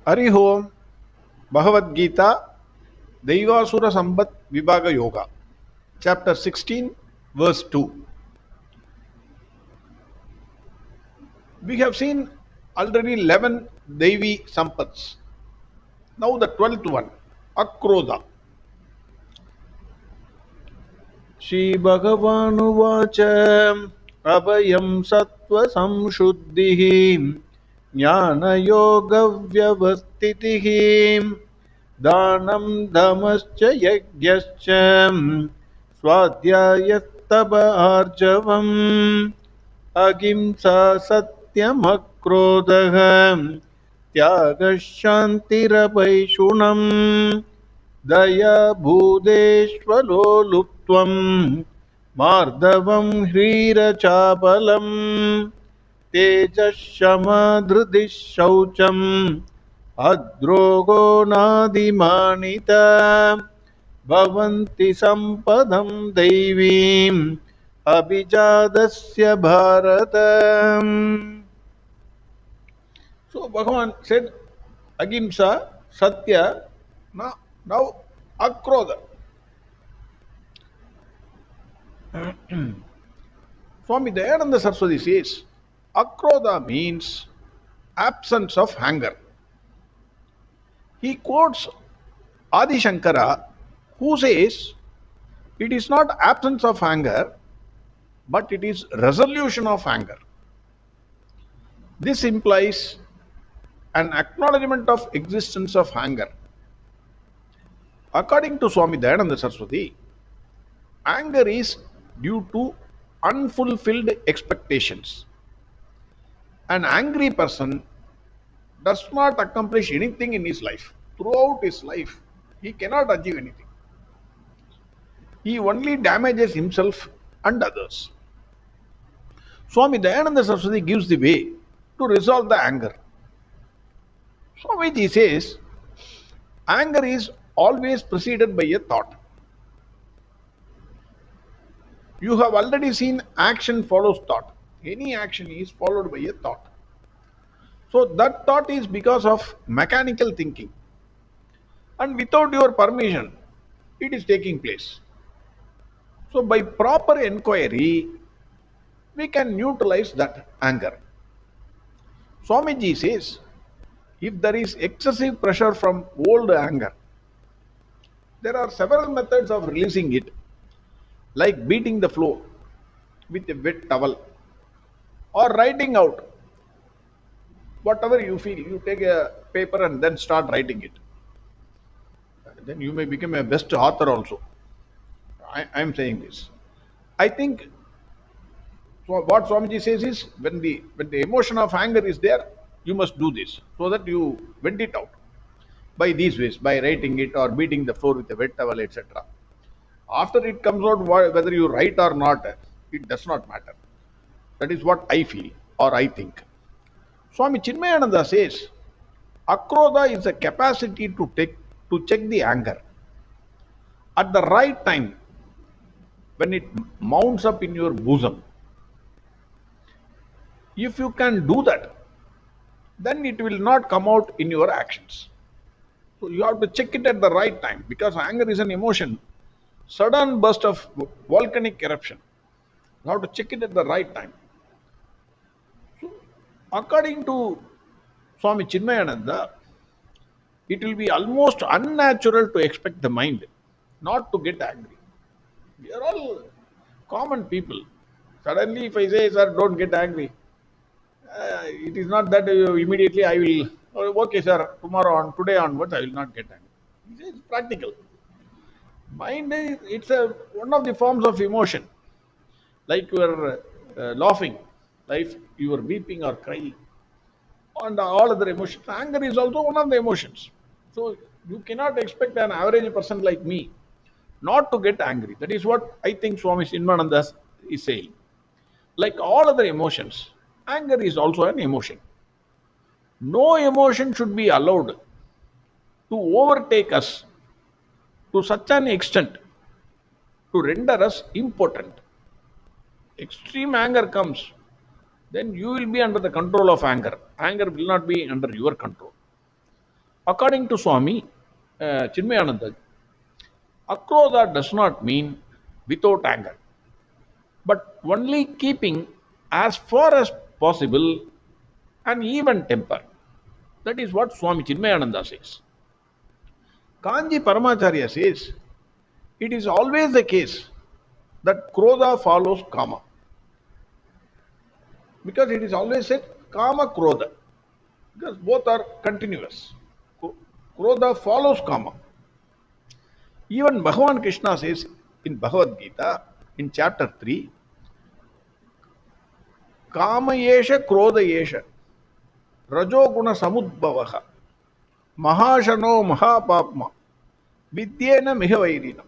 Hari Om, Bhagavad Gita, Deivasura Sampad Vibhaga Yoga, Chapter 16, Verse 2. We have seen already 11 Deivi Sampads. Now the 12th one, Akroda. Shri Bhagavanuvacha Abhayam Sattva Samshuddhihi Jnana Yoga Vyavastitihi Danam Dhamascha Yagyascha Swadhyayastava Arjavam Ahimsa Satyam Akrodha Tyagashantirapaishunam Daya Bhudeshwaloluptvam Mardavam Hrira Chapalam Tejashama Shaucham Adrogo Nadimanita Bhavanti Sampadam Deivim Abhijadasya Bharatam. So Bhagavan said Ahimsa, Satya, now Akroda. Swami Dayananda Saraswati says Akroda means absence of anger. He quotes Adi Shankara, who says it is not absence of anger, but it is resolution of anger. This implies an acknowledgement of existence of anger. According to Swami Dayananda Saraswati, anger is due to unfulfilled expectations. An angry person does not accomplish anything in his life. Throughout his life, he cannot achieve anything. He only damages himself and others. Swami Dayananda Saraswati gives the way to resolve the anger. Swamiji says, anger is always preceded by a thought. You have already seen action follows thought. Any action is followed by a thought. So that thought is because of mechanical thinking. And without your permission, it is taking place. So by proper inquiry, we can neutralize that anger. Swamiji says, if there is excessive pressure from old anger, there are several methods of releasing it, like beating the floor with a wet towel or writing out whatever you feel. You take a paper and then start writing it. Then you may become a best author also. I am saying this. I think what Swamiji says is when the emotion of anger is there, you must do this so that you vent it out by these ways, by writing it or beating the floor with a wet towel, etc. After it comes out, whether you write or not, it does not matter. That is what I feel or I think. Swami Chinmayananda says, Akroda is a capacity to check the anger at the right time when it mounts up in your bosom. If you can do that, then it will not come out in your actions. So you have to check it at the right time, because anger is an emotion. Sudden burst of volcanic eruption. You have to check it at the right time. So according to Swami Chinmayananda, it will be almost unnatural to expect the mind not to get angry. We are all common people. Suddenly if I say, sir, don't get angry, it is not that immediately I will, okay sir, today onwards I will not get angry. It's practical. Mind is, it's one of the forms of emotion. Like you are laughing, like you are weeping or crying, and all other emotions. Anger is also one of the emotions. So you cannot expect an average person like me not to get angry. That is what I think Swami Chinmayananda is saying. Like all other emotions, anger is also an emotion. No emotion should be allowed to overtake us to such an extent to render us impotent. Extreme anger comes, then you will be under the control of anger. Anger will not be under your control. According to Swami Chinmayananda, Akroda does not mean without anger, but only keeping as far as possible an even temper. That is what Swami Chinmayananda says. Kanji Paramacharya says it is always the case that Krodha follows Kama, because it is always said Kama Krodha, because both are continuous. Krodha follows Kama. Even Bhagavan Krishna says in Bhagavad Gita, in chapter 3, Kama yesha Krodha yesha Rajoguna samudbhavaha Mahashano Mahapapma Vidyena Mihavairina.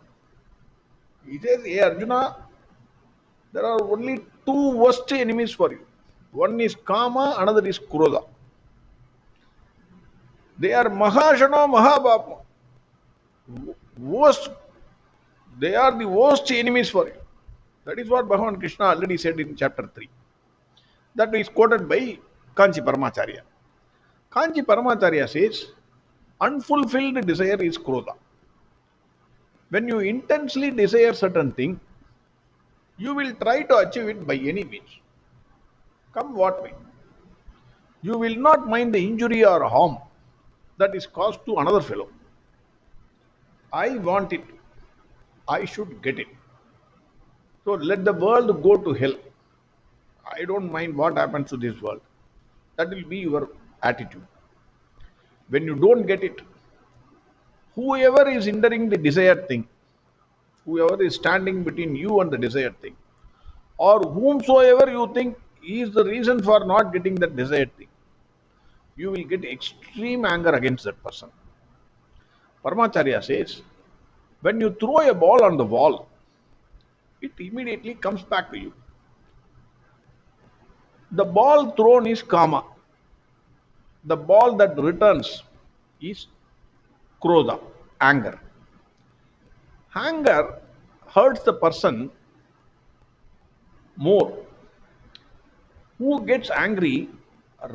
He says, hey Arjuna, there are only two worst enemies for you. One is Kama, another is Krodha. They are Mahashano Mahapapma. Worst, they are the worst enemies for you. That is what Bhagavan Krishna already said in chapter 3. That is quoted by Kanchi Paramacharya. Kanchi Paramacharya says, unfulfilled desire is Krodha. When you intensely desire certain thing, you will try to achieve it by any means, come what may. You will not mind the injury or harm that is caused to another fellow. I want it, I should get it. So let the world go to hell. I don't mind what happens to this world. That will be your attitude. When you don't get it, whoever is hindering the desired thing, whoever is standing between you and the desired thing, or whomsoever you think is the reason for not getting that desired thing, you will get extreme anger against that person. Paramacharya says, when you throw a ball on the wall, it immediately comes back to you. The ball thrown is Kama. The ball that returns is Krodha, anger. Anger hurts the person more who gets angry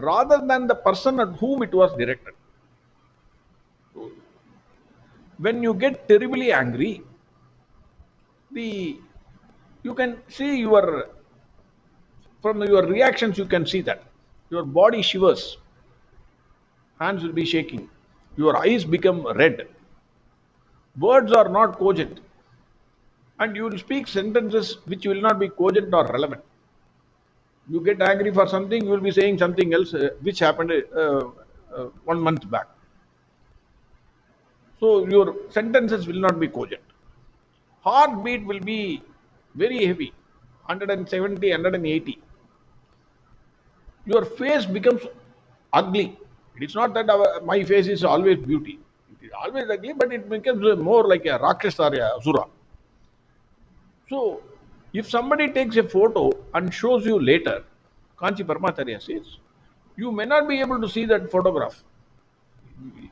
rather than the person at whom it was directed. When you get terribly angry, you can see from your reactions you can see that your body shivers, hands will be shaking, your eyes become red, words are not cogent, and you will speak sentences which will not be cogent or relevant. You get angry for something, you will be saying something else which happened 1 month back. So your sentences will not be cogent. Heartbeat will be very heavy, 170, 180. Your face becomes ugly. It is not that my face is always beauty. It is always ugly, but it becomes more like a Rakshasa or a Asura. So, if somebody takes a photo and shows you later, Kanchi Paramacharya says, you may not be able to see that photograph.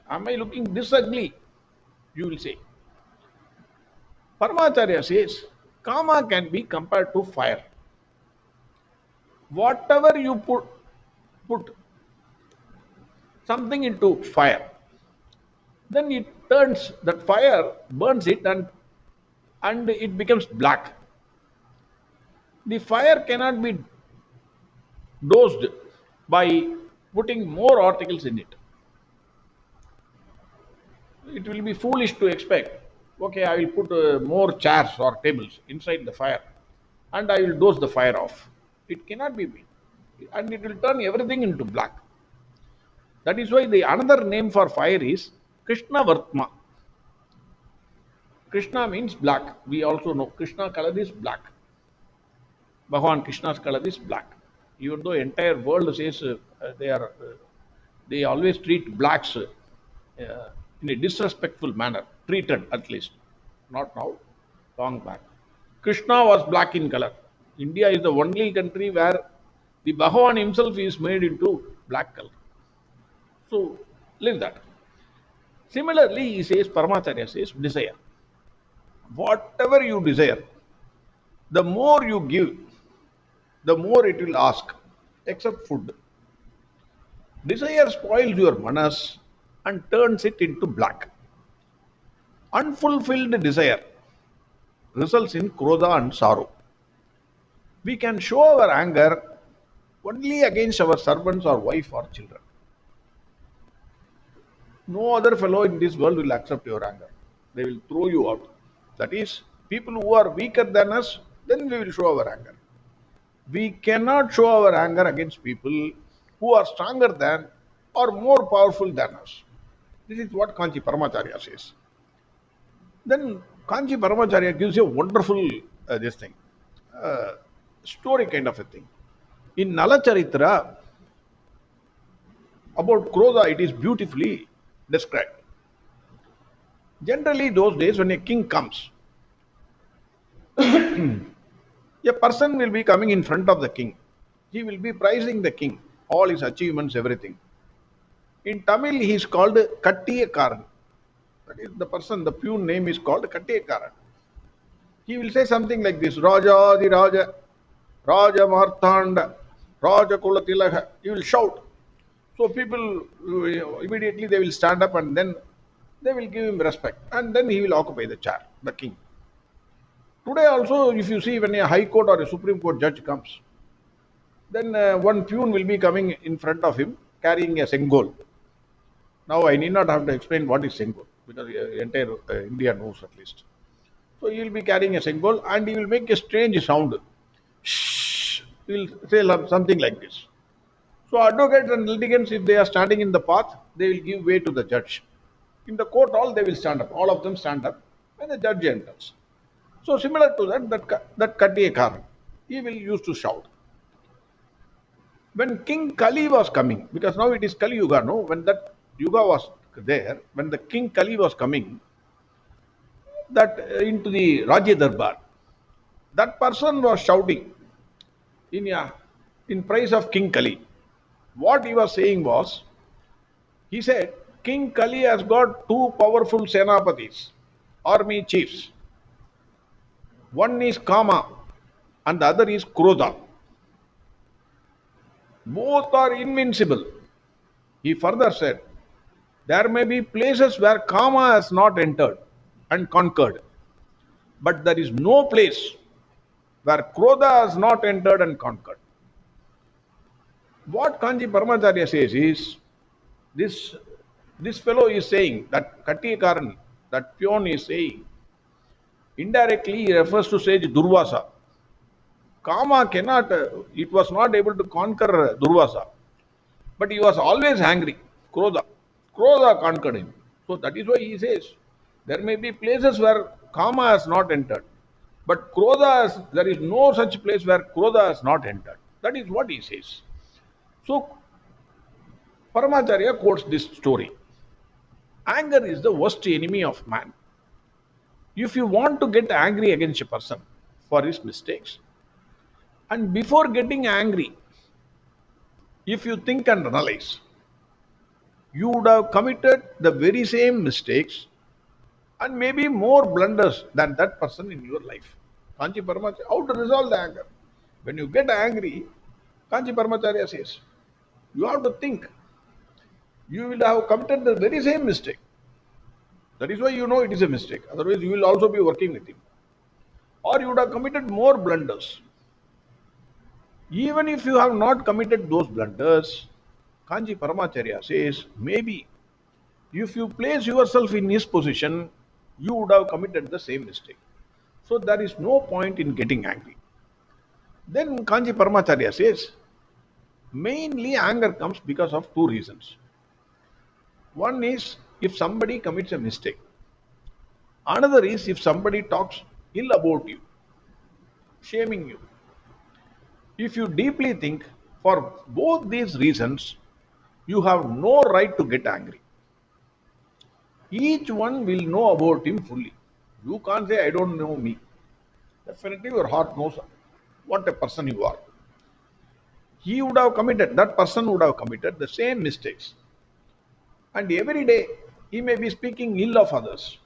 Am I looking this ugly? You will say. Paramacharya says, Kama can be compared to fire. Whatever you put something into fire, then it turns, that fire burns it and it becomes black. The fire cannot be dosed by putting more articles in it. It will be foolish to expect, okay, I will put more chairs or tables inside the fire and I will dose the fire off. It cannot be made. And it will turn everything into black. That is why the another name for fire is Krishna Vartma. Krishna means black. We also know Krishna color is black. Bhagavan Krishna's color is black. Even though entire world says they always treat blacks in a disrespectful manner, treated at least, not now, long back. Krishna was black in color. India is the only country where the Bhagavan himself is made into black color. So, leave that. Similarly, he says, Paramacharya says, desire. Whatever you desire, the more you give, the more it will ask, except food. Desire spoils your manas and turns it into black. Unfulfilled desire results in krodha and sorrow. We can show our anger only against our servants or wife or children. No other fellow in this world will accept your anger. They will throw you out. That is, people who are weaker than us, then we will show our anger. We cannot show our anger against people who are stronger than or more powerful than us. This is what Kanchi Paramacharya says. Then Kanchi Paramacharya gives a wonderful this thing, uh, story kind of a thing. In Nalacharitra, about Krodha, it is beautifully described. Generally, those days when a king comes, a person will be coming in front of the king. He will be praising the king, all his achievements, everything. In Tamil, he is called Kattiyakaran. That is the person, the peon name is called Kattiyakaran. He will say something like this: Raja the Raja, Raja Martanda, Raja Kulatilaha. He will shout. So people immediately they will stand up and then they will give him respect, and then he will occupy the chair, the king. Today also, if you see when a high court or a supreme court judge comes, then one peon will be coming in front of him carrying a sengol. Now I need not have to explain what is sengol because entire India knows at least. So he will be carrying a sengol and he will make a strange sound. Shh. He will say something like this. So advocates and litigants, if they are standing in the path, they will give way to the judge. In the court hall, they will stand up. All of them stand up, and the judge enters. So similar to that Kattiyakaran, he will used to shout. When King Kali was coming, because now it is Kali Yuga, no? When that Yuga was there, when the King Kali was coming, that into the Rajya Darbar, that person was shouting in praise of King Kali. What he was saying was, he said, King Kali has got two powerful senapatis, army chiefs. One is Kama and the other is Krodha. Both are invincible. He further said, there may be places where Kama has not entered and conquered, but there is no place where Krodha has not entered and conquered. What Kanchi Paramacharya says is, this fellow is saying, that Kattiyakaran, that peon is saying, indirectly he refers to sage Durvasa. Kama cannot, it was not able to conquer Durvasa, but he was always angry, Krodha. Krodha conquered him. So that is why he says, there may be places where Kama has not entered, but there is no such place where Krodha has not entered. That is what he says. So Paramacharya quotes this story. Anger is the worst enemy of man. If you want to get angry against a person for his mistakes, and before getting angry, if you think and analyze, you would have committed the very same mistakes and maybe more blunders than that person in your life. Kanchi Paramacharya, how to resolve the anger? When you get angry, Kanchi Paramacharya says, you have to think. You will have committed the very same mistake. That is why you know it is a mistake. Otherwise, you will also be working with him. Or you would have committed more blunders. Even if you have not committed those blunders, Kanchi Paramacharya says, maybe if you place yourself in his position, you would have committed the same mistake. So there is no point in getting angry. Then Kanchi Paramacharya says, mainly anger comes because of two reasons. One is if somebody commits a mistake. Another is if somebody talks ill about you, shaming you. If you deeply think, for both these reasons, you have no right to get angry. Each one will know about him fully. You can't say, I don't know me. Definitely your heart knows what a person you are. That person would have committed the same mistakes. And every day, he may be speaking ill of others.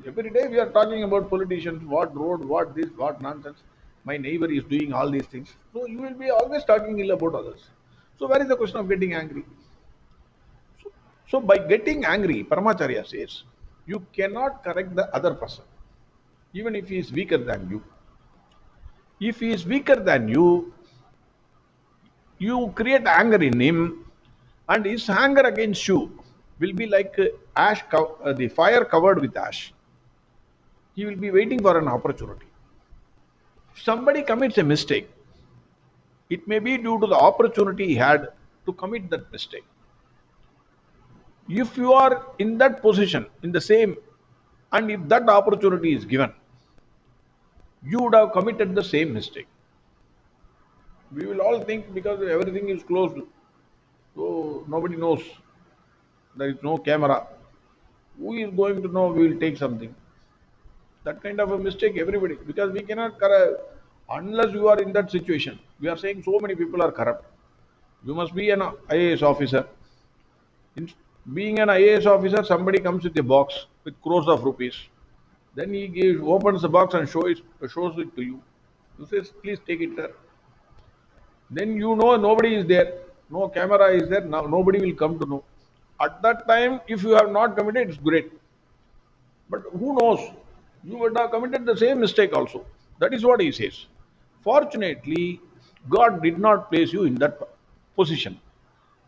Every day we are talking about politicians, what road, what this, what nonsense. My neighbor is doing all these things. So you will be always talking ill about others. So where is the question of getting angry? So So by getting angry, Paramacharya says, you cannot correct the other person, even if he is weaker than you. If he is weaker than you create anger in him, and his anger against you will be like the fire covered with ash. He will be waiting for an opportunity. If somebody commits a mistake, it may be due to the opportunity he had to commit that mistake. If you are in that position, in the same, and if that opportunity is given, you would have committed the same mistake. We will all think because everything is closed, so nobody knows. There is no camera. Who is going to know we will take something? That kind of a mistake, everybody, because we cannot correct unless you are in that situation. We are saying so many people are corrupt. You must be an IAS officer. In being an IAS officer, somebody comes with a box with crores of rupees. Then he opens the box and shows it to you. You says, please take it there. Then you know nobody is there. No camera is there. Now nobody will come to know. At that time, if you have not committed, it's great. But who knows? You would have committed the same mistake also. That is what he says. Fortunately, God did not place you in that position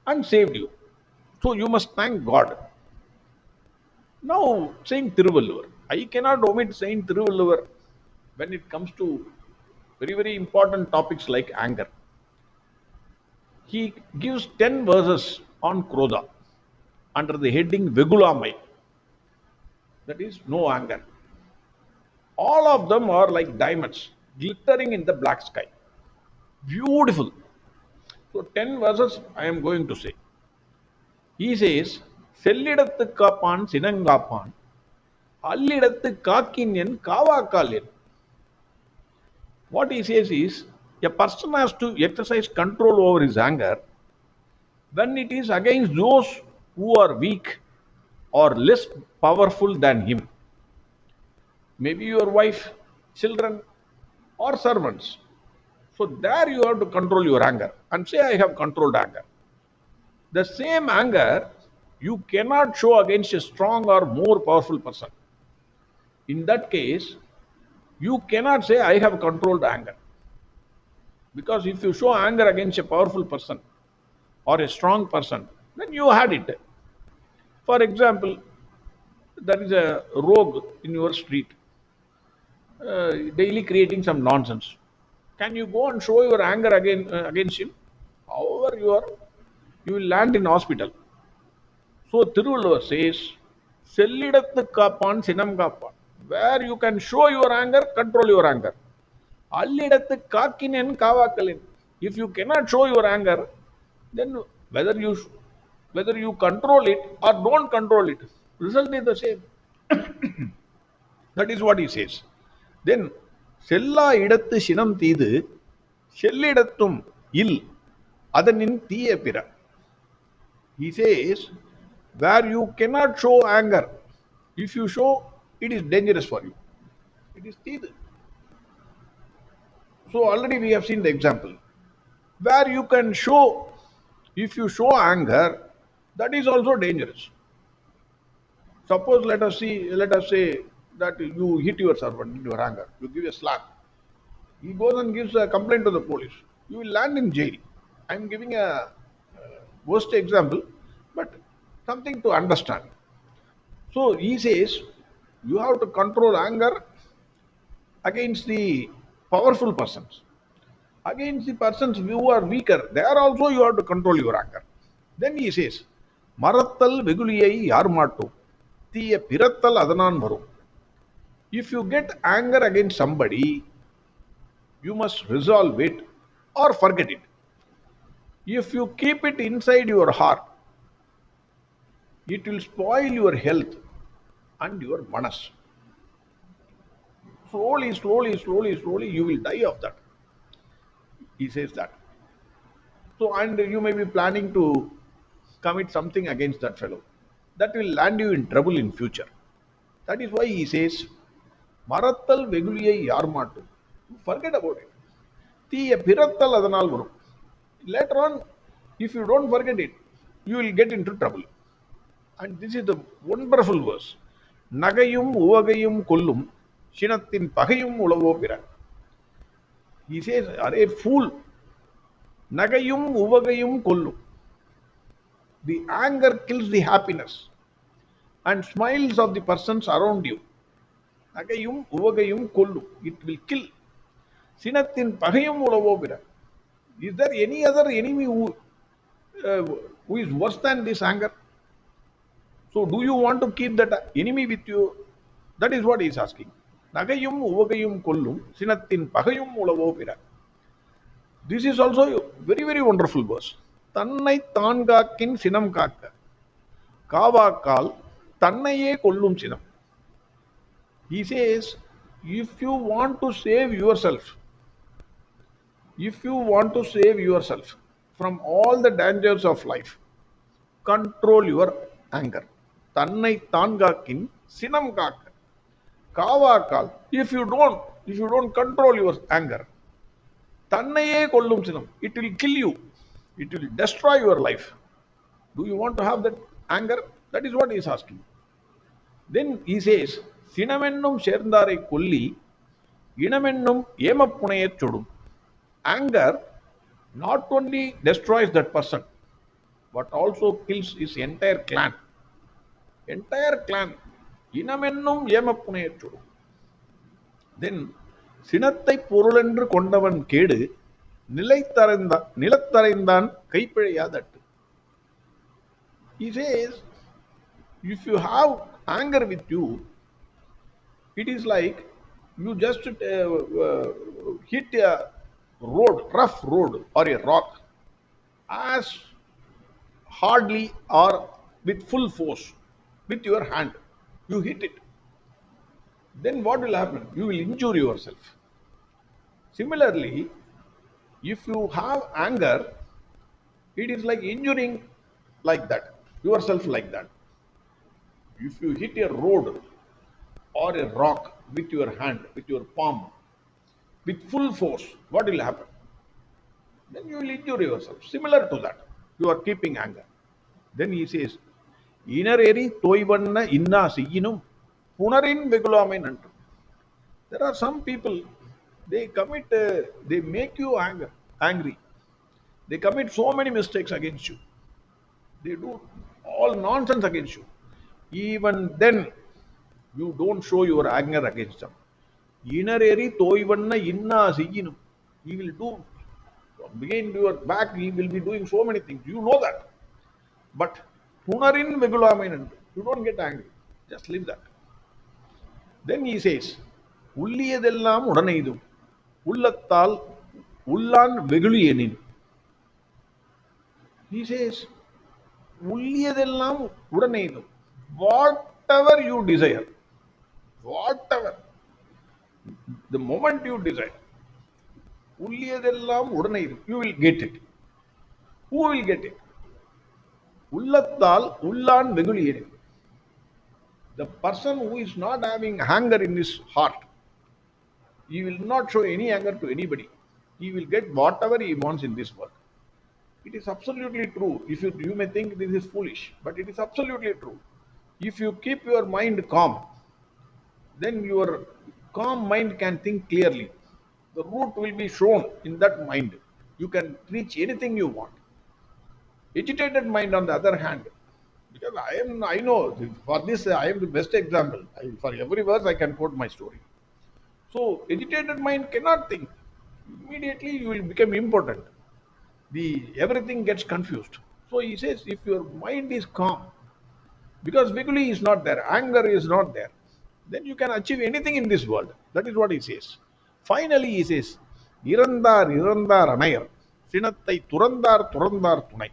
and saved you. So you must thank God. Now, saying Thiruvalluvar. I cannot omit saying Thiruvalluvar when it comes to very, very important topics like anger. He gives 10 verses on Kroda under the heading Vegulamai. That is, no anger. All of them are like diamonds glittering in the black sky. Beautiful. So 10 verses I am going to say. He says, செல்லிடத்து Kaappaan சினங்காப்பான் அல்லிடத்து காக்கின் காவாக்காலின். What he says is, a person has to exercise control over his anger when it is against those who are weak or less powerful than him. Maybe your wife, children, or servants. So there you have to control your anger and say, I have controlled anger. The same anger you cannot show against a strong or more powerful person. In that case, you cannot say, I have controlled anger. Because if you show anger against a powerful person or a strong person, then you had it. For example, there is a rogue in your street, daily creating some nonsense. Can you go and show your anger against him? However, you will land in hospital. So Thiruvalluvar says, Sellidathu kapan sinam kapan. Where you can show your anger, control your anger. Allidathu kakkinen kavakalin. If you cannot show your anger, then whether you control it or don't control it, result is the same. That is what he says. Then செல்லா இடத்து சினம் தீது செல்லிடத்தும் இல் அதனின் தீய பிற. He says, where you cannot show anger, if you show, it is dangerous for you. It is teeth. So already we have seen the example. Where you can show, if you show anger, that is also dangerous. Suppose let us say that you hit your servant in your anger, you give a slap. He goes and gives a complaint to the police. You will land in jail. I am giving a worst example, but something to understand. So he says, you have to control anger against the powerful persons. Against the persons who are weaker, there also you have to control your anger. Then he says, Marattal Veguliyai Yarmatu, Thiya Pirattal Adanan Varum. If you get anger against somebody, you must resolve it or forget it. If you keep it inside your heart, it will spoil your health and your manas. Slowly, you will die of that. He says that. So, and you may be planning to commit something against that fellow. That will land you in trouble in future. That is why he says, Marattal Veguliyai Yarmatu. Forget about it. Thiya Pirattal Adanal Varum. Later on, if you don't forget it, you will get into trouble. And this is the wonderful verse. Nagayum uvagayum kollum, Shinathin pagayum ulavo pira. He says, are a fool. Nagayum uvagayum kollum. The anger kills the happiness and smiles of the persons around you. Nagayum uvagayum kollu. It will kill. Sinathin pagayum ulavo pira. Is there any other enemy uh, who is worse than this anger? So, do you want to keep that enemy with you? That is what he is asking. Nagayum uvagayum kollum, sinathin pagayum ulavo pira. This is also a very, very wonderful verse. Tannai தான்காக்கின் சினம் காக்க காவாக்கால் தன்னையே கொல்லும் சினம். He says, if you want to save yourself, if you want to save yourself from all the dangers of life, control your anger. Tannai தான்காக்கின் சினம் காக்க காவாக்கால். If you don't control your anger, தன்னையே கொல்லும் சினம். It will kill you. It will destroy your life. Do you want to have that anger? That is what he is asking. Then he says, சினமென்னும் சேர்ந்தாரை கொல்லி இனமென்னும் ஏமப்புனையச் சுடும். Anger not only destroys that person, but also kills his entire clan. Entire clan. இனமென்னும் ஏமப்புனையச் சுடும். Then சினத்தை பொருளென்று கொண்டவன் கேடு நிலத்தறைந்தான் கைப்பிழையாதட்டு. He says, if you have anger with you, it is like you just hit a road, rough road or a rock as hardly or with full force with your hand. You hit it. Then what will happen? You will injure yourself. Similarly, if you have anger, it is like injuring like that, yourself like that. If you hit a road or a rock with your hand, with your palm, with full force, what will happen? Then you will injure yourself. Similar to that, you are keeping anger. Then he says, Inareri toivanna inna siyinum punarin vegulame nantu. There are some people, they make you angry. They commit so many mistakes against you. They do all nonsense against you. Even then, you don't show your anger against them. Inareri toivanna inna siyinum. He will do behind your back. He will be doing so many things. You know that. But punarin vegulame nantu. You don't get angry. Just leave that. Then he says, உள்ளியதெல்லாம் உடனெய்தும் உள்ளத்தால் உள்ளான் வெகுளியெனின். He says, உள்ளியதெல்லாம் உடனெய்தும். Whatever you desire, whatever, the moment you desire, உள்ளியதெல்லாம் உடனெய்தும், you will get it. Who will get it? உள்ளத்தால் உள்ளான் வெகுளியெனின். The person who is not having anger in his heart, he will not show any anger to anybody. He will get whatever he wants in this world. It is absolutely true. If you may think this is foolish, but it is absolutely true. If you keep your mind calm, then your calm mind can think clearly. The route will be shown in that mind. You can reach anything you want. Agitated mind, on the other hand, because I know for this I am the best example. For every verse I can quote my story. So agitated mind cannot think. Immediately you will become impotent. Everything gets confused. So he says, if your mind is calm, because viguli is not there, anger is not there, then you can achieve anything in this world. That is what he says. Finally he says, irandar anayar sinattai turandar tunai.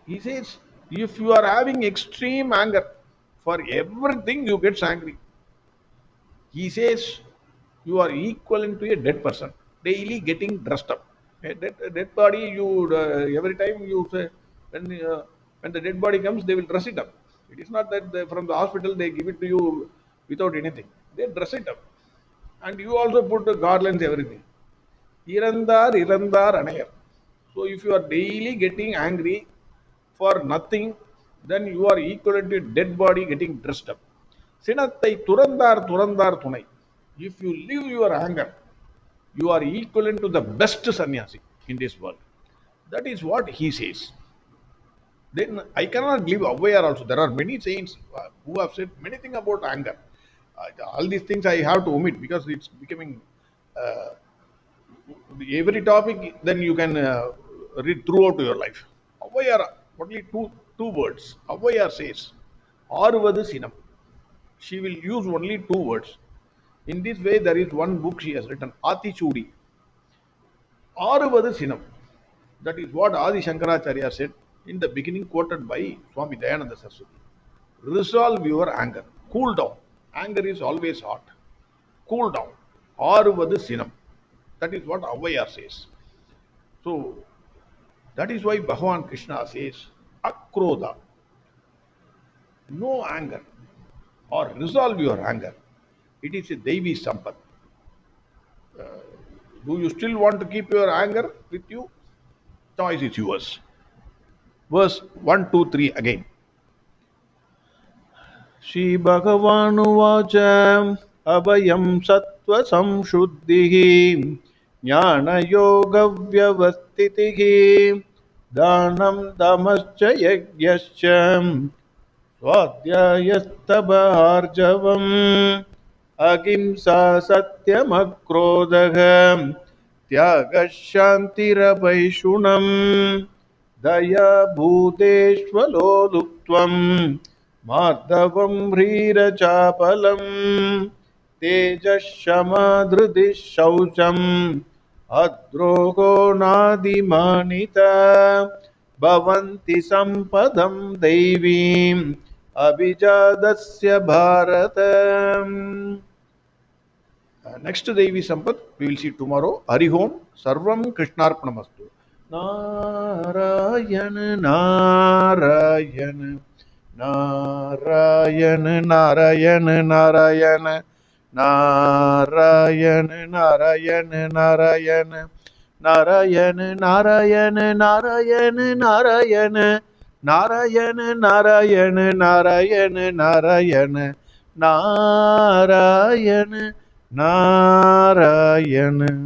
He says, if you are having extreme anger, for everything you get angry. He says, you are equivalent to a dead person, daily getting dressed up. A dead body, every time you say, when the dead body comes, they will dress it up. It is not that from the hospital they give it to you without anything. They dress it up. And you also put the garlands, everything. Irandar anayar. So if you are daily getting angry for nothing, then you are equivalent to a dead body getting dressed up. Sinattai turandar turandar tunai. If you leave your anger, you are equivalent to the best sannyasi in this world. That is what he says. Then I cannot live aware also. There are many saints who have said many things about anger. All these things I have to omit because it's becoming every topic. Then you can read throughout your life. Avayar, only two words. Avayar says, Arvadu Sinam. She will use only two words. In this way, there is one book she has written, Atichudi. Arvadu Sinam. That is what Adi Shankaracharya said in the beginning, quoted by Swami Dayananda Saraswati. Resolve your anger. Cool down. Anger is always hot. Cool down. Arvadu Sinam. That is what Avayar says. So, that is why Bhagavan Krishna says, Akroda. No anger. Or resolve your anger. It is a Deivi Sampad. Do you still want to keep your anger with you? Choice is yours. Verse 1, 2, 3 again. Shri Bhagavan Abhayam Sattva Samshuddhihi Jnana Yoga Vyavastitihi Dhanam Damascha Yagyascha Swadhyayastabharjavam Ahimsa Satyam Akrodha Tyagashantirabhaishunam Daya Bhuteshvaloluptvam Madhavam Hrirachapalam Tejashamadhridishaucham Adrogo Nadimanita Bhavanti Sampadam Deivim Abhijadasya Bharatam. Next Deivi Sampad we will see tomorrow. Hari Om Sarvam Krishnarpanamastu. Narayana Narayana Narayana Narayana Narayana Narayana Narayana Narayana Narayana Narayana Narayana Narayana Narayana Narayana Narayana Narayana Narayana Narayana